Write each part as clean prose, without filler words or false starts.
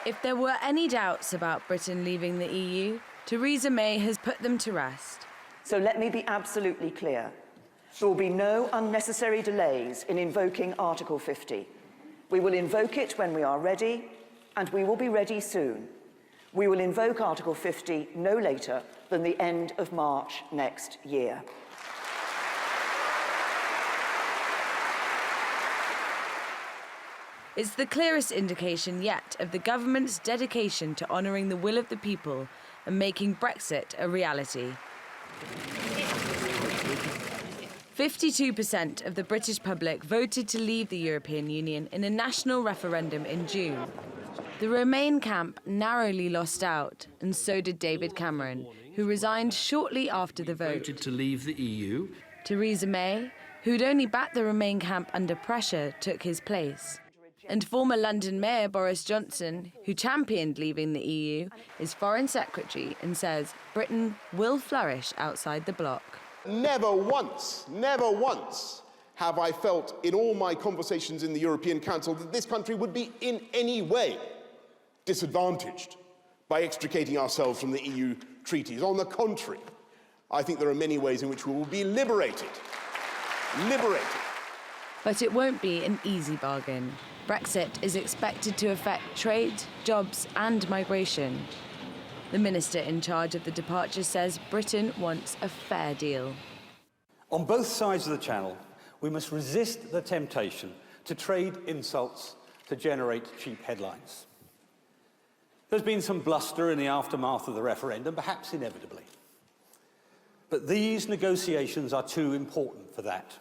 If there were any doubts about Britain leaving the EU, Theresa May has put them to rest. So let me be absolutely clear. There will be no unnecessary delays in invoking Article 50. We will invoke it when we are ready, and we will be ready soon. We will invoke Article 50 no later than the end of March next year. It's the clearest indication yet of the government's dedication to honouring the will of the people and making Brexit a reality. 52% of the British public voted to leave the European Union in a national referendum in June. The Remain camp narrowly lost out, and so did David Cameron, who resigned shortly after the vote. Voted to leave the EU. Theresa May, who'd only backed the Remain camp under pressure, took his place. And former London Mayor Boris Johnson, who championed leaving the EU, is Foreign Secretary and says Britain will flourish outside the bloc. Never once have I felt in all my conversations in the European Council that this country would be in any way disadvantaged by extricating ourselves from the EU treaties. On the contrary, I think there are many ways in which we will be liberated. But it won't be an easy bargain. Brexit is expected to affect trade, jobs and migration. The minister in charge of the departure says Britain wants a fair deal. On both sides of the Channel, we must resist the temptation to trade insults to generate cheap headlines. There's been some bluster in the aftermath of the referendum, perhaps inevitably. But these negotiations are too important for that.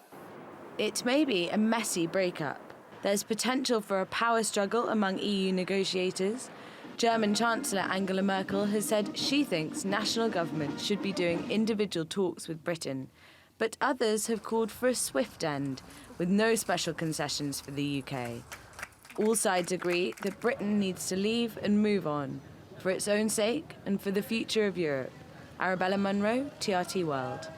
It may be a messy breakup. There's potential for a power struggle among EU negotiators. German Chancellor Angela Merkel has said she thinks national governments should be doing individual talks with Britain. But others have called for a swift end, with no special concessions for the UK. All sides agree that Britain needs to leave and move on, for its own sake and for the future of Europe. Arabella Monro, TRT World.